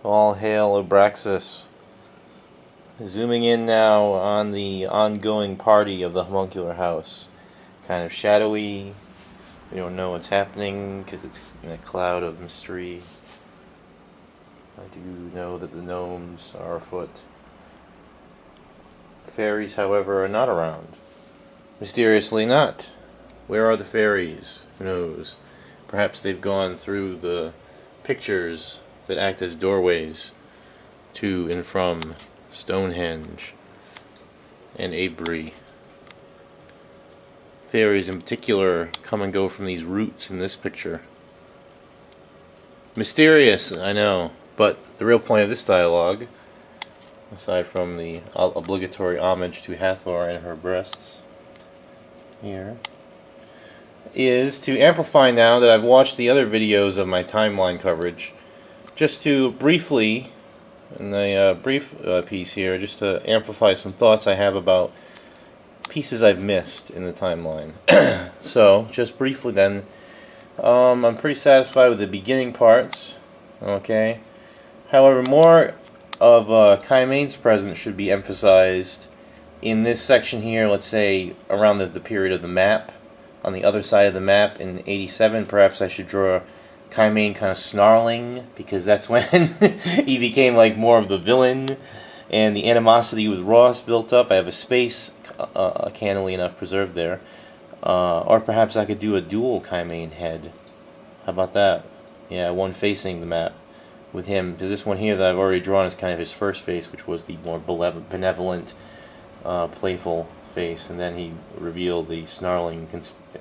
All hail Abraxas. Zooming in now on the ongoing party of the homuncular house. Kind of shadowy. We don't know what's happening because it's in a cloud of mystery. I do know that the gnomes are afoot. Fairies, however, are not around. Mysteriously not. Where are the fairies? Who knows? Perhaps they've gone through the pictures that act as doorways to and from Stonehenge and Avebury. Fairies in particular come and go from these roots in this picture. Mysterious, I know, but the real point of this dialogue, aside from the obligatory homage to Hathor and her breasts here, is to amplify now that I've watched the other videos of my timeline coverage, just to briefly, in a brief piece here, just to amplify some thoughts I have about pieces I've missed in the timeline. So, just briefly then, I'm pretty satisfied with the beginning parts, okay? However, more of Kaimane's presence should be emphasized in this section here, let's say around the period of the map. On the other side of the map in 87, perhaps I should draw Kaimane kind of snarling, because that's when he became like more of the villain, and the animosity with Ross built up. I have a space cannily enough preserved there. Or perhaps I could do a dual Kaimane head. How about that? Yeah, one facing the map with him, because this one here that I've already drawn is kind of his first face, which was the more benevolent, playful face, and then he revealed the snarling,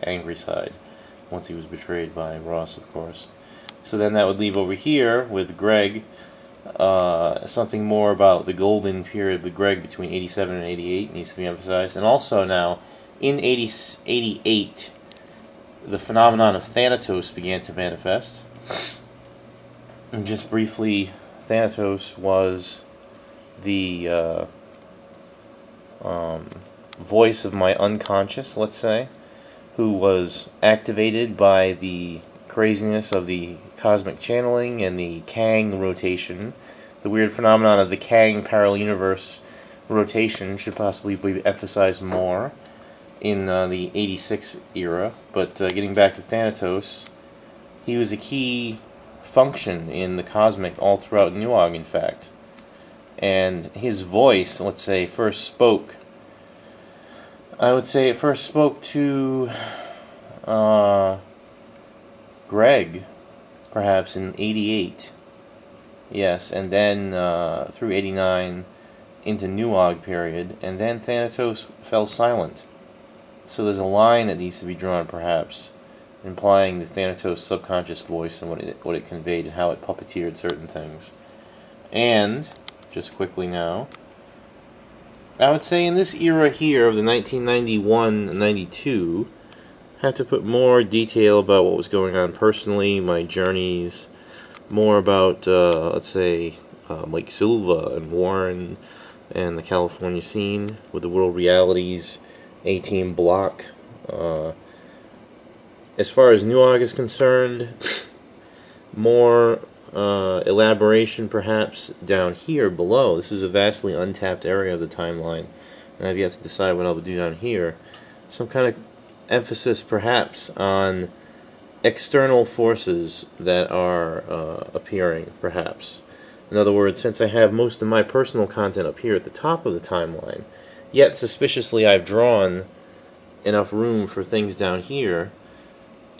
angry side once he was betrayed by Ross, of course. So then that would leave over here with Greg something more about the golden period with Greg between 87 and 88 needs to be emphasized. And also now, in 88, the phenomenon of Thanatos began to manifest. And just briefly, Thanatos was the voice of my unconscious, let's say, who was activated by the craziness of the cosmic channeling and the Kang rotation. The weird phenomenon of the Kang parallel universe rotation should possibly be emphasized more in the 86 era. But getting back to Thanatos, he was a key function in the cosmic all throughout Nuog, in fact. And his voice, let's say, first spoke, I would say it first spoke to Greg, perhaps in 88. Yes, and then through 89 into Nuog period, and then Thanatos fell silent. So there's a line that needs to be drawn, perhaps, implying the Thanatos subconscious voice and what it conveyed and how it puppeteered certain things. And, just quickly now, I would say in this era here of the 1991-92, I have to put more detail about what was going on personally, my journeys, more about, let's say, Mike Silva and Warren and the California scene with the World Realities A-Team block. As far as Nuog is concerned, more elaboration perhaps down here below. This is a vastly untapped area of the timeline, and I've yet to decide what I'll do down here. Some kind of emphasis perhaps on external forces that are appearing, perhaps. In other words, since I have most of my personal content up here at the top of the timeline, yet suspiciously I've drawn enough room for things down here,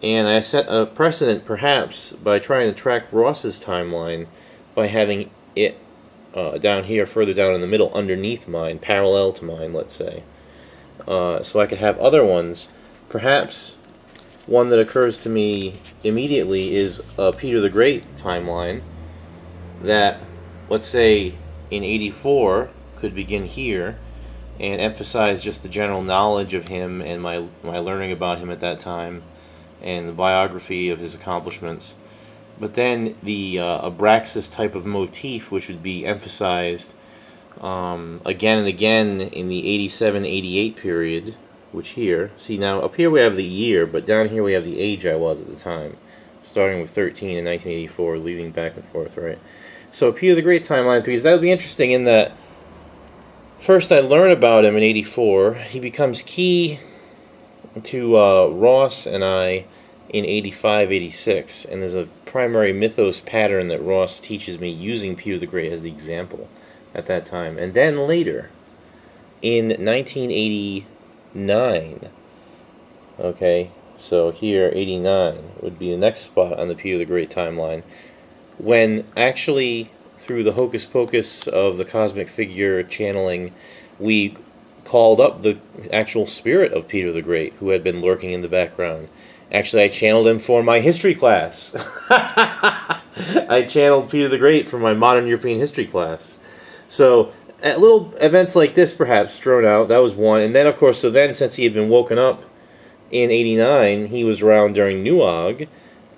and I set a precedent perhaps by trying to track Ross's timeline by having it down here, further down in the middle, underneath mine, parallel to mine, let's say. So I could have other ones. Perhaps one that occurs to me immediately is Peter the Great timeline that, let's say, in 84 could begin here and emphasize just the general knowledge of him and my learning about him at that time and the biography of his accomplishments. But then the Abraxas type of motif, which would be emphasized again and again in the 87-88 period, which here, see now up here we have the year, but down here we have the age I was at the time, starting with 13 in 1984, leading back and forth, right? So Peter the Great timeline, because that would be interesting in that first I learn about him in 84. He becomes key to Ross and I in 85, 86. And there's a primary mythos pattern that Ross teaches me using Peter the Great as the example at that time. And then later, in 1989, okay, so here, 89 would be the next spot on the Peter the Great timeline, when actually, through the hocus pocus of the cosmic figure channeling, we called up the actual spirit of Peter the Great, who had been lurking in the background. Actually, I channeled him for my history class. I channeled Peter the Great for my modern European history class. So, at little events like this, perhaps, strewn out, that was one. And then, of course, so then, since he had been woken up in 89, he was around during Nuog.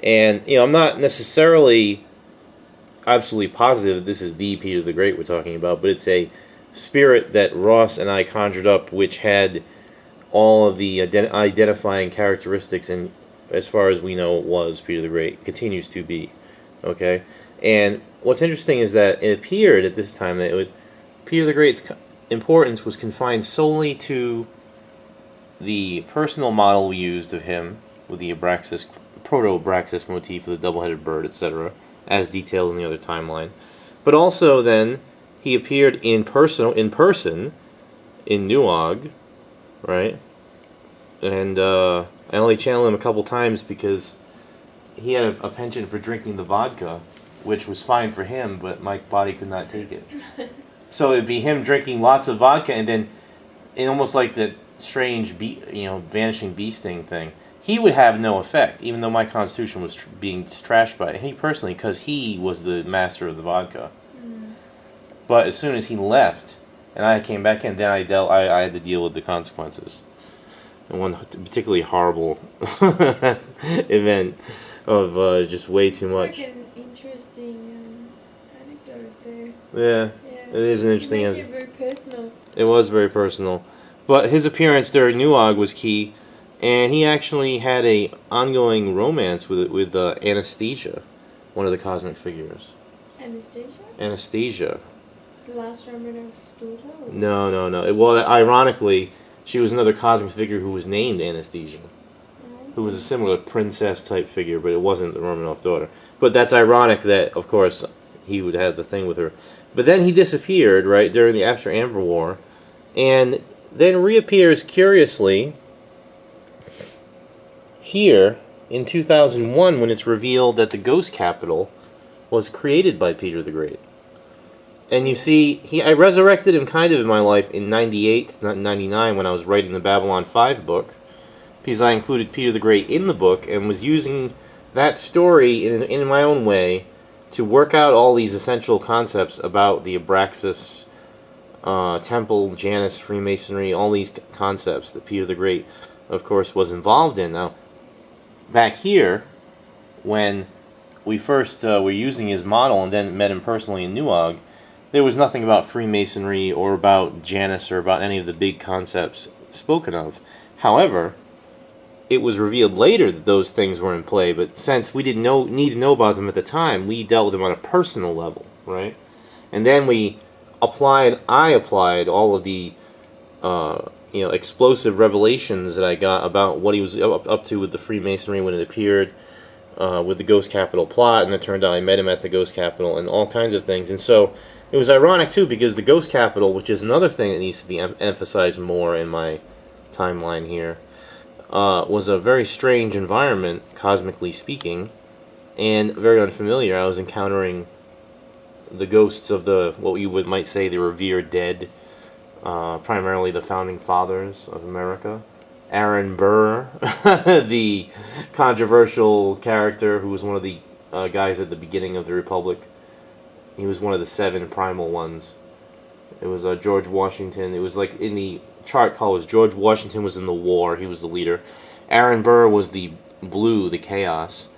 And, you know, I'm not necessarily absolutely positive that this is the Peter the Great we're talking about, but it's a spirit that Ross and I conjured up, which had all of the identifying characteristics, and as far as we know, was Peter the Great, continues to be. Okay? And what's interesting is that it appeared at this time that Peter the Great's importance was confined solely to the personal model we used of him, with the Abraxas, proto-Abraxas motif of the double-headed bird, etc., as detailed in the other timeline. But also then, he appeared in person in Nuog, right? And I only channeled him a couple times because he had a penchant for drinking the vodka, which was fine for him, but my body could not take it. So it'd be him drinking lots of vodka, and then, almost like the strange, vanishing bee sting thing, he would have no effect, even though my constitution was being trashed by it. He personally, because he was the master of the vodka. Mm. But as soon as he left, and I came back in, then I had to deal with the consequences. And one particularly horrible event of just way too much. It's like an interesting anecdote there. Yeah, it is an interesting anecdote. Very personal. It was very personal. But his appearance during Nuog was key. And he actually had a ongoing romance with Anastasia, one of the cosmic figures. Anastasia? Anastasia. The last Romanov's daughter? Or? No. Well, ironically, she was another cosmic figure who was named Anastasia, who was a similar princess-type figure, but it wasn't the Romanov daughter. But that's ironic that, of course, he would have the thing with her. But then he disappeared, right, during the After Amber War, and then reappears curiously here in 2001 when it's revealed that the Ghost Capital was created by Peter the Great. And you see, I resurrected him kind of in my life in 98, not 99, when I was writing the Babylon 5 book, because I included Peter the Great in the book and was using that story in my own way to work out all these essential concepts about the Abraxas, Temple, Janus, Freemasonry, all these concepts that Peter the Great, of course, was involved in. Now, back here, when we first were using his model and then met him personally in Nuog, there was nothing about Freemasonry or about Janus or about any of the big concepts spoken of. However, it was revealed later that those things were in play, but since we didn't need to know about them at the time, we dealt with them on a personal level, right? And then I applied all of the explosive revelations that I got about what he was up to with the Freemasonry when it appeared, with the Ghost Capital plot, and it turned out I met him at the Ghost Capital and all kinds of things. And so it was ironic too, because the Ghost Capital, which is another thing that needs to be emphasized more in my timeline here, was a very strange environment, cosmically speaking, and very unfamiliar. I was encountering the ghosts of what you might say the revered dead, primarily the founding fathers of America. Aaron Burr, the controversial character who was one of the guys at the beginning of the Republic. He was one of the 7 primal ones. It was George Washington. It was like in the chart colors. George Washington was in the war. He was the leader. Aaron Burr was the blue, the chaos.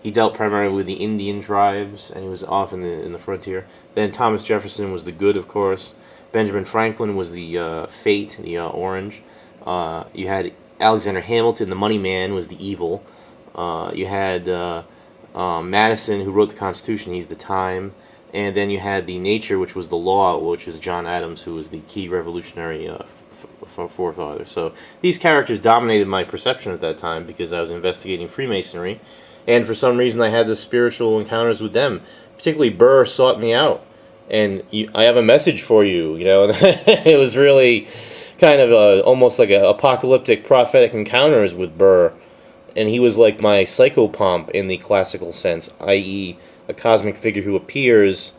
He dealt primarily with the Indian tribes, and he was off in the frontier. Then Thomas Jefferson was the good, of course. Benjamin Franklin was the fate, the orange. You had Alexander Hamilton, the money man, was the evil. You had Madison, who wrote the Constitution. He's the time. And then you had the nature, which was the law, which is John Adams, who was the key revolutionary forefather. So these characters dominated my perception at that time because I was investigating Freemasonry, and for some reason I had this spiritual encounters with them. Particularly Burr sought me out, and I have a message for you. You know, it was really kind of almost like an apocalyptic prophetic encounters with Burr, and he was like my psychopomp in the classical sense, i.e., a cosmic figure who appears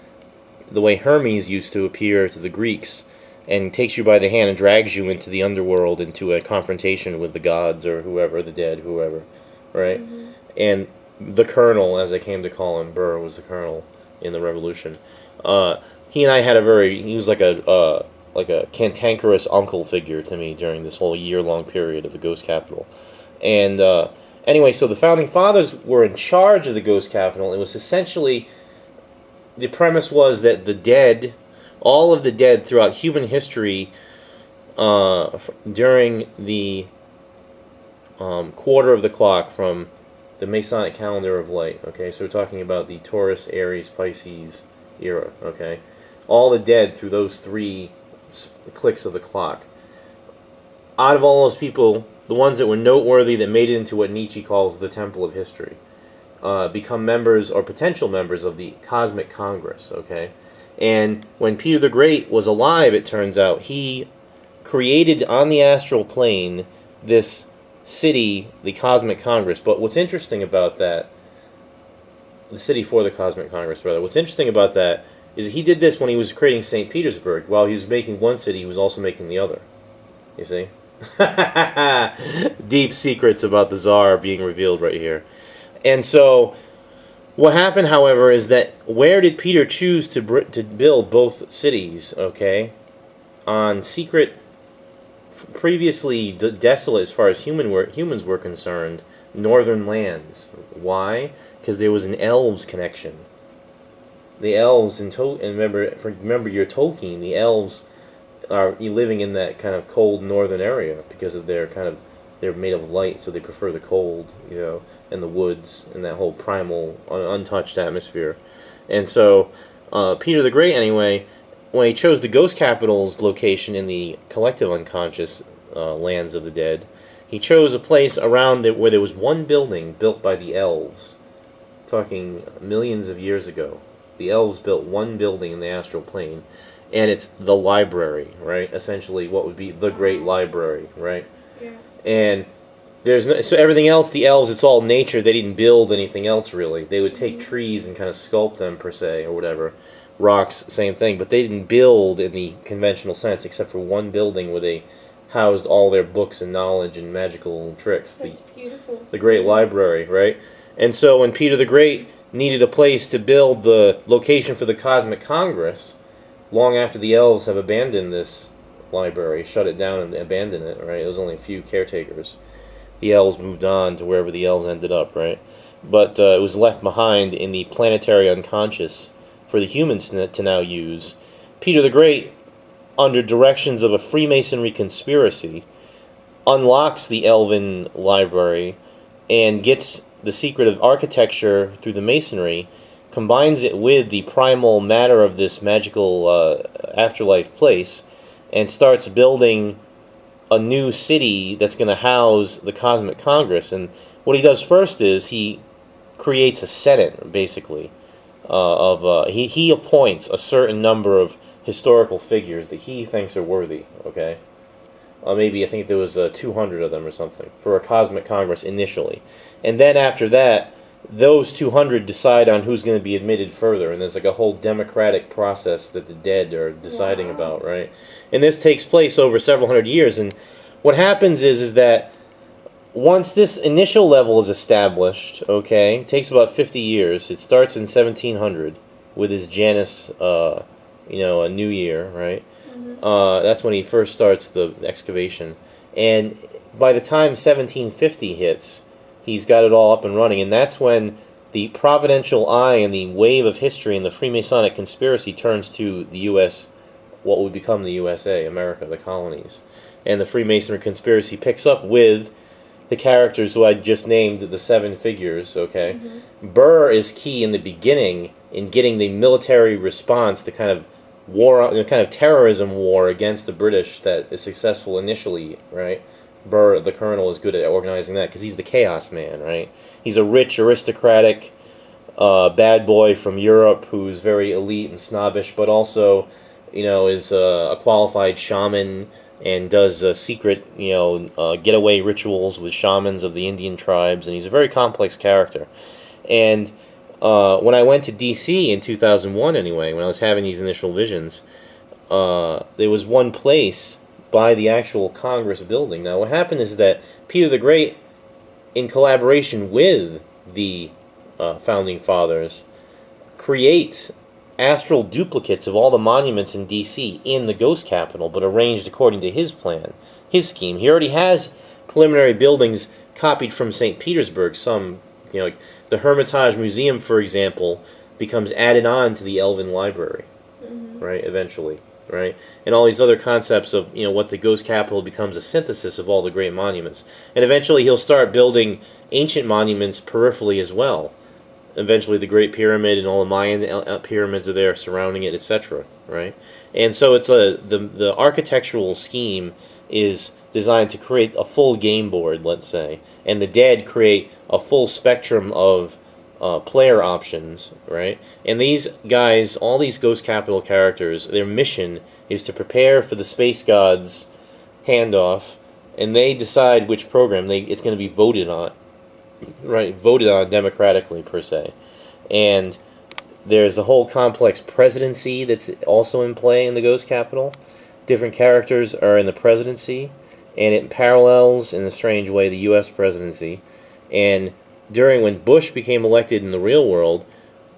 the way Hermes used to appear to the Greeks, and takes you by the hand and drags you into the underworld, into a confrontation with the gods or whoever, the dead, whoever, right? Mm-hmm. And the Colonel, as I came to call him, Burr was the Colonel in the Revolution. He and I had he was like a cantankerous uncle figure to me during this whole year-long period of the Ghost Capital. And anyway, so the Founding Fathers were in charge of the Ghost Capital. It was essentially, the premise was that the dead, all of the dead throughout human history, during the quarter of the clock from the Masonic calendar of light, okay, so we're talking about the Taurus, Aries, Pisces era, okay, all the dead through those 3 clicks of the clock. Out of all those people, the ones that were noteworthy, that made it into what Nietzsche calls the Temple of History, become members or potential members of the Cosmic Congress, okay? And when Peter the Great was alive, it turns out, he created on the astral plane this city, the Cosmic Congress. But what's interesting about that, the city for the Cosmic Congress, rather, what's interesting about that is he did this when he was creating St. Petersburg. While he was making one city, he was also making the other. You see? Deep secrets about the Tsar being revealed right here. And so, what happened, however, is that where did Peter choose to build both cities, okay? On secret, previously desolate as far as humans were concerned, northern lands. Why? Because there was an elves connection. The elves, and remember your Tolkien, the elves are living in that kind of cold northern area because of their they're made of light, so they prefer the cold, you know, and the woods and that whole primal, untouched atmosphere. And so Peter the Great, anyway, when he chose the Ghost Capital's location in the collective unconscious lands of the dead, he chose a place around where there was one building built by the elves, talking millions of years ago. The elves built one building in the astral plane, and it's the library, right? Essentially what would be the Great Library, right? Yeah. And so everything else, the elves, it's all nature. They didn't build anything else, really. They would take trees and kind of sculpt them, per se, or whatever. Rocks, same thing. But they didn't build in the conventional sense, except for one building where they housed all their books and knowledge and magical tricks. That's beautiful. The Great Library, right? And so when Peter the Great needed a place to build the location for the Cosmic Congress, long after the elves have abandoned this library, shut it down and abandoned it, right? It was only a few caretakers. The elves moved on to wherever the elves ended up, right? But it was left behind in the planetary unconscious for the humans to now use. Peter the Great, under directions of a Freemasonry conspiracy, unlocks the elven library and gets the secret of architecture through the masonry, combines it with the primal matter of this magical afterlife place, and starts building a new city that's going to house the Cosmic Congress. And what he does first is he creates a Senate, basically. He appoints a certain number of historical figures that he thinks are worthy, okay? Maybe I think there was 200 of them or something, for a Cosmic Congress initially. And then after that, those 200 decide on who's going to be admitted further, and there's like a whole democratic process that the dead are deciding about, right? And this takes place over several hundred years, and what happens is that once this initial level is established, okay, it takes about 50 years. It starts in 1700 with his Janus, a new year, right? Mm-hmm. That's when he first starts the excavation. And by the time 1750 hits, he's got it all up and running, and that's when the providential eye and the wave of history and the Freemasonic conspiracy turns to the U.S., what would become the USA, America, the colonies. And the Freemasonry conspiracy picks up with the characters who I just named, the 7 figures, okay? Mm-hmm. Burr is key in the beginning in getting the military response, the kind of war, the kind of terrorism war against the British that is successful initially, right? Burr, the colonel, is good at organizing that because he's the chaos man, right? He's a rich, aristocratic bad boy from Europe who's very elite and snobbish, but also, is a qualified shaman and does secret, getaway rituals with shamans of the Indian tribes, and he's a very complex character. And when I went to D.C. in 2001, anyway, when I was having these initial visions, there was one place by the actual Congress building. Now, what happened is that Peter the Great, in collaboration with the Founding Fathers, creates astral duplicates of all the monuments in D.C. in the Ghost Capital, but arranged according to his plan, his scheme. He already has preliminary buildings copied from St. Petersburg. Some, like the Hermitage Museum, for example, becomes added on to the Elven Library, right, eventually, right? And all these other concepts of, what the Ghost Capital becomes a synthesis of all the great monuments. And eventually he'll start building ancient monuments peripherally as well. Eventually the Great Pyramid and all the Mayan pyramids are there surrounding it, etc., right? And so it's the architectural scheme is designed to create a full game board, let's say, and the dead create a full spectrum of player options, right? And these guys, all these Ghost Capital characters, their mission is to prepare for the space gods' handoff, and they decide which program it's going to be voted on, right? Voted on democratically, per se. And there's a whole complex presidency that's also in play in the Ghost Capital. Different characters are in the presidency, and it parallels, in a strange way, the U.S. presidency. And when Bush became elected in the real world,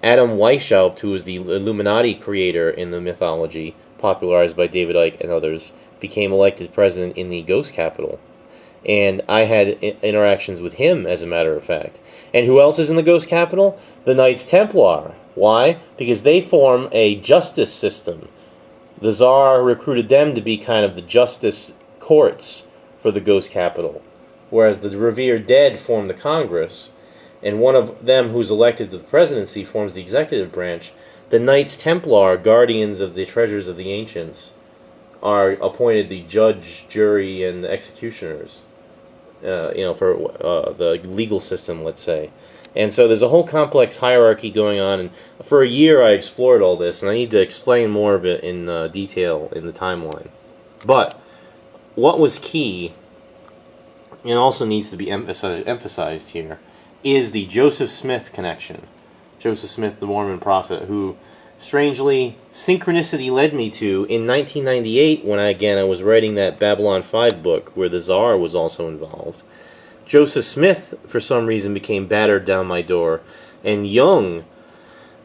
Adam Weishaupt, who was the Illuminati creator in the mythology, popularized by David Icke and others, became elected president in the Ghost Capital. And I had interactions with him, as a matter of fact. And who else is in the Ghost Capital? The Knights Templar. Why? Because they form a justice system. The Tsar recruited them to be kind of the justice courts for the Ghost Capital, whereas the revered dead form the Congress, and one of them who's elected to the presidency forms the executive branch. The Knights Templar, guardians of the treasures of the ancients, are appointed the judge, jury, and the executioners, for the legal system, let's say. And so there's a whole complex hierarchy going on, and for a year I explored all this, and I need to explain more of it in detail in the timeline. But what was key, and also needs to be emphasized here, is the Joseph Smith connection. Joseph Smith, the Mormon prophet, who strangely synchronicity led me to in 1998 when I was writing that Babylon 5 book where the Tsar was also involved. Joseph Smith, for some reason, became battered down my door, and Jung,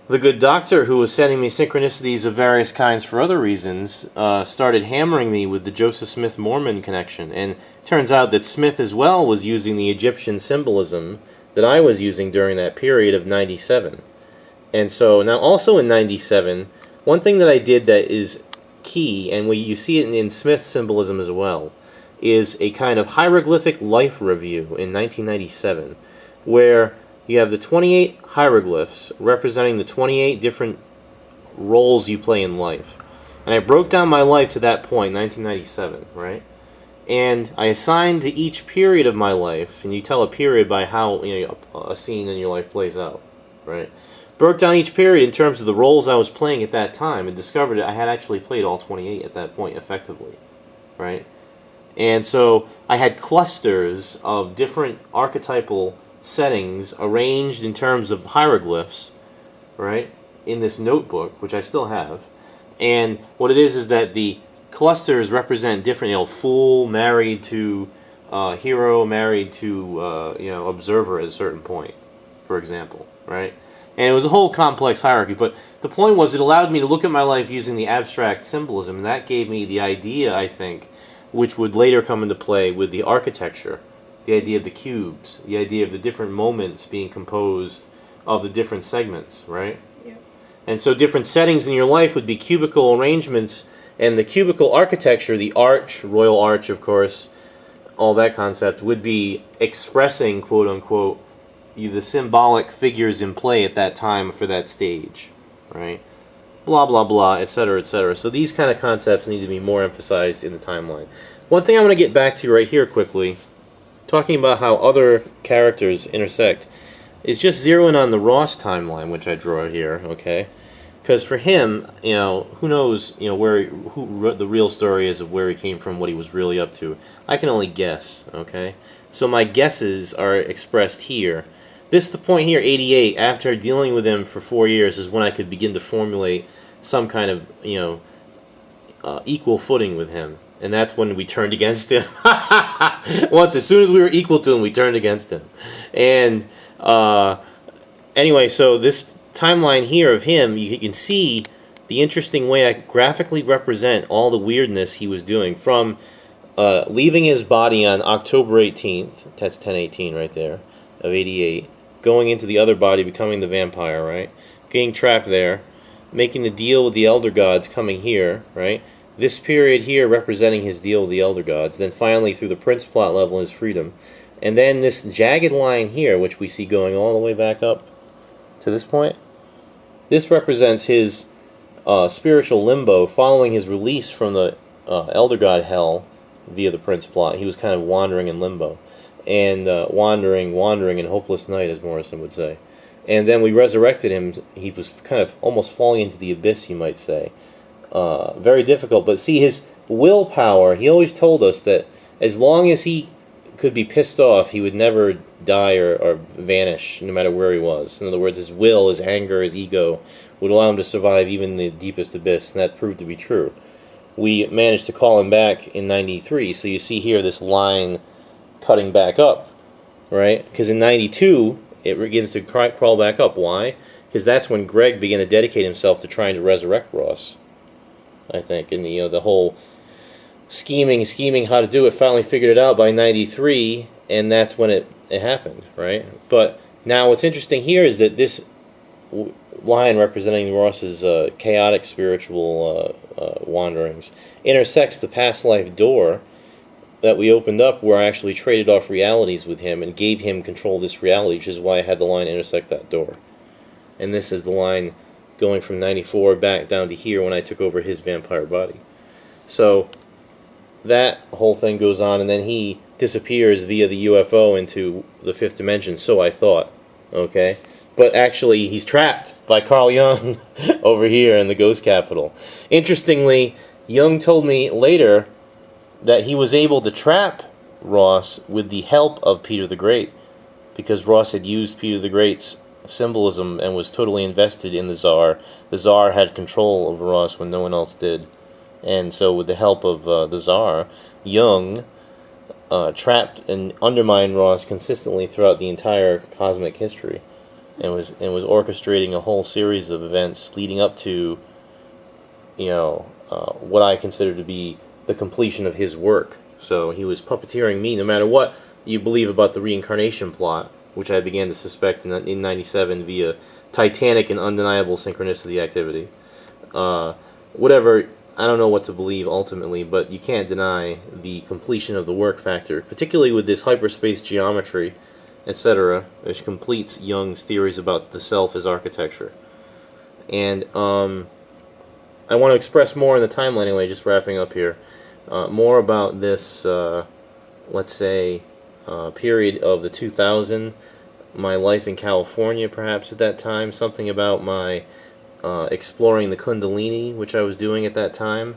the good doctor who was sending me synchronicities of various kinds for other reasons, started hammering me with the Joseph Smith Mormon connection. And it turns out that Smith as well was using the Egyptian symbolism that I was using during that period of 97. And so now also in 97, one thing that I did that is key, and you see it in Smith's symbolism as well, is a kind of hieroglyphic life review in 1997, where you have the 28 hieroglyphs representing the 28 different roles you play in life. And I broke down my life to that point, 1997, right? And I assigned to each period of my life, and you tell a period by how a scene in your life plays out, right? Broke down each period in terms of the roles I was playing at that time, and discovered that I had actually played all 28 at that point effectively, right? And so I had clusters of different archetypal settings arranged in terms of hieroglyphs, right, in this notebook, which I still have. And what it is that the clusters represent different, fool married to hero, married to observer at a certain point, for example, right? And it was a whole complex hierarchy, but the point was it allowed me to look at my life using the abstract symbolism, and that gave me the idea, I think, which would later come into play with the architecture, the idea of the cubes, the idea of the different moments being composed of the different segments, right? Yep. And so different settings in your life would be cubicle arrangements, and the cubicle architecture, the arch, royal arch, of course, all that concept, would be expressing, quote-unquote, the symbolic figures in play at that time for that stage, right? Blah, blah, blah, etc., etc. So these kind of concepts need to be more emphasized in the timeline. One thing I want to get back to right here quickly, talking about how other characters intersect, is just zeroing on the Ross timeline, which I draw here, okay? Because for him, you know, who knows, you know, who the real story is of where he came from, what he was really up to. I can only guess, okay? So my guesses are expressed here. This, the point here, 88, after dealing with him for 4 years, is when I could begin to formulate some kind of, you know, equal footing with him. And that's when we turned against him. Once, as soon as we were equal to him, we turned against him. And anyway, so this timeline here of him, you can see the interesting way I graphically represent all the weirdness he was doing from leaving his body on October 18th, that's 10/18 right there, of 88, going into the other body, becoming the vampire, right? Getting trapped there, making the deal with the Elder Gods coming here, right? This period here representing his deal with the Elder Gods, then finally through the Prince plot level his freedom. And then this jagged line here, which we see going all the way back up to this point, this represents his spiritual limbo following his release from the Elder God Hell via the Prince plot. He was kind of wandering in limbo, and wandering in hopeless night, as Morrison would say. And then we resurrected him. He was kind of almost falling into the abyss, you might say. Very difficult, but see, his willpower, he always told us that as long as he could be pissed off, he would never die or vanish, no matter where he was. In other words, his will, his anger, his ego would allow him to survive even the deepest abyss, and that proved to be true. We managed to call him back in 93, so you see here this line cutting back up, right? Because in 92, it begins to crawl back up. Why? Because that's when Greg began to dedicate himself to trying to resurrect Ross, I think, and the whole scheming how to do it, finally figured it out by 93, and that's when it happened, right? But now what's interesting here is that this line representing Ross's chaotic spiritual wanderings intersects the past life door that we opened up, where I actually traded off realities with him and gave him control of this reality, which is why I had the line intersect that door. And this is the line going from 94 back down to here when I took over his vampire body. So that whole thing goes on, and then he disappears via the UFO into the fifth dimension, so I thought, okay? But actually, he's trapped by Carl Jung over here in the Ghost Capital. Interestingly, Jung told me later that he was able to trap Ross with the help of Peter the Great, because Ross had used Peter the Great's symbolism and was totally invested in the Tsar. The Tsar had control over Ross when no one else did. And so with the help of the Tsar, Jung trapped and undermined Ross consistently throughout the entire cosmic history, and was orchestrating a whole series of events leading up to, what I consider to be the completion of his work. So he was puppeteering me, no matter what you believe about the reincarnation plot, which I began to suspect in 97 via titanic and undeniable synchronicity activity. Whatever, I don't know what to believe ultimately, but you can't deny the completion of the work factor, particularly with this hyperspace geometry, etc., which completes Jung's theories about the self as architecture. And I want to express more in the timeline anyway, just wrapping up here, more about this, let's say, period of the 2000, my life in California perhaps at that time, something about my exploring the Kundalini, which I was doing at that time,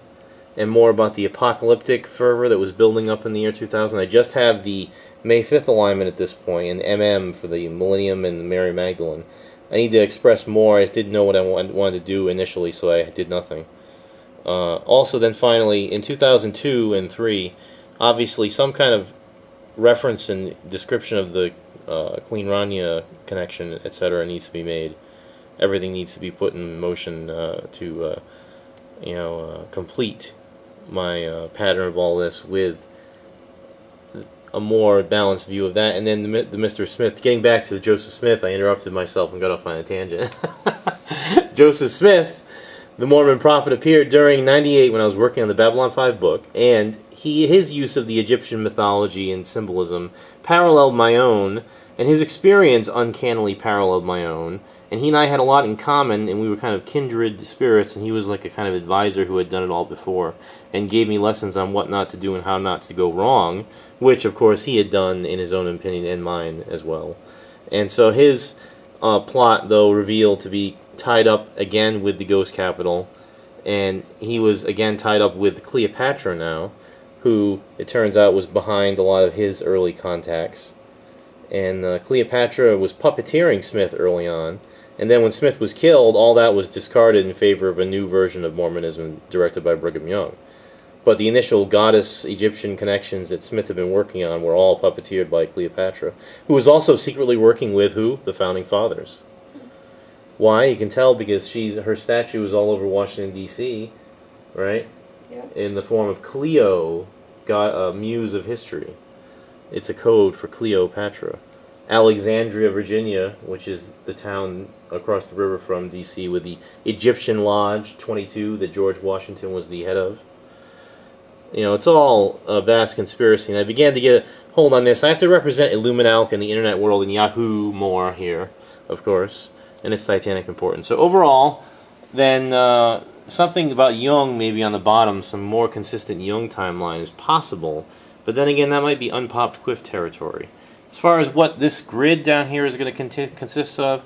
and more about the apocalyptic fervor that was building up in the year 2000. I just have the May 5th alignment at this point, and for the Millennium and Mary Magdalene. I need to express more. I just didn't know what I wanted to do initially, so I did nothing. Also, then finally, in 2002 and 3, obviously some kind of reference and description of the Queen Rania connection, etc., needs to be made. Everything needs to be put in motion to complete my pattern of all this with a more balanced view of that. And then the Mr. Smith, getting back to the Joseph Smith, I interrupted myself and got off on a tangent. Joseph Smith, the Mormon prophet, appeared during 98 when I was working on the Babylon 5 book, and his use of the Egyptian mythology and symbolism paralleled my own, and his experience uncannily paralleled my own, And he and I had a lot in common, and we were kind of kindred spirits, and he was like a kind of advisor who had done it all before, and gave me lessons on what not to do and how not to go wrong, which, of course, he had done in his own opinion and mine as well. And so his plot, though, revealed to be tied up again with the Ghost Capital, and he was again tied up with Cleopatra now, who, it turns out, was behind a lot of his early contacts. And Cleopatra was puppeteering Smith early on, and then when Smith was killed, all that was discarded in favor of a new version of Mormonism directed by Brigham Young. But the initial goddess-Egyptian connections that Smith had been working on were all puppeteered by Cleopatra, who was also secretly working with who? The Founding Fathers. Why? You can tell because her statue is all over Washington, D.C., right? Yeah. In the form of Cleo, muse of history. It's a code for Cleopatra. Alexandria, Virginia, which is the town across the river from D.C., with the Egyptian Lodge 22 that George Washington was the head of. You know, it's all a vast conspiracy, and I began to get a hold on this. I have to represent Illuminalk and the internet world and Yahoo more here, of course, and its titanic importance. So overall, then something about Jung maybe on the bottom, some more consistent Jung timeline is possible, but then again, that might be unpopped quiff territory. As far as what this grid down here is going to consist of,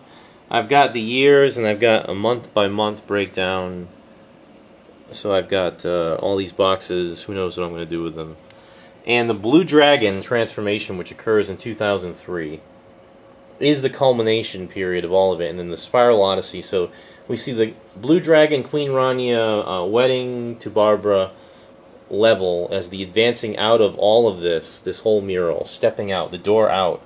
I've got the years, and I've got a month-by-month breakdown. So I've got all these boxes. Who knows what I'm going to do with them. And the Blue Dragon transformation, which occurs in 2003, is the culmination period of all of it. And then the Spiral Odyssey. So we see the Blue Dragon, Queen Rania, wedding to Barbara level as the advancing out of all of this whole mural, stepping out, the door out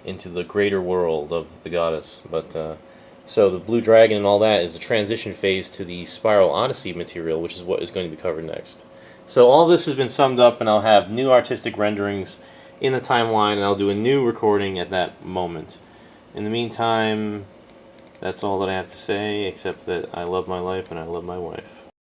into the greater world of the goddess. But so the Blue Dragon and all that is the transition phase to the Spiral Odyssey material, which is what is going to be covered next. So all this has been summed up, and I'll have new artistic renderings in the timeline, and I'll do a new recording at that moment. In the meantime, that's all that I have to say, except that I love my life and I love my wife.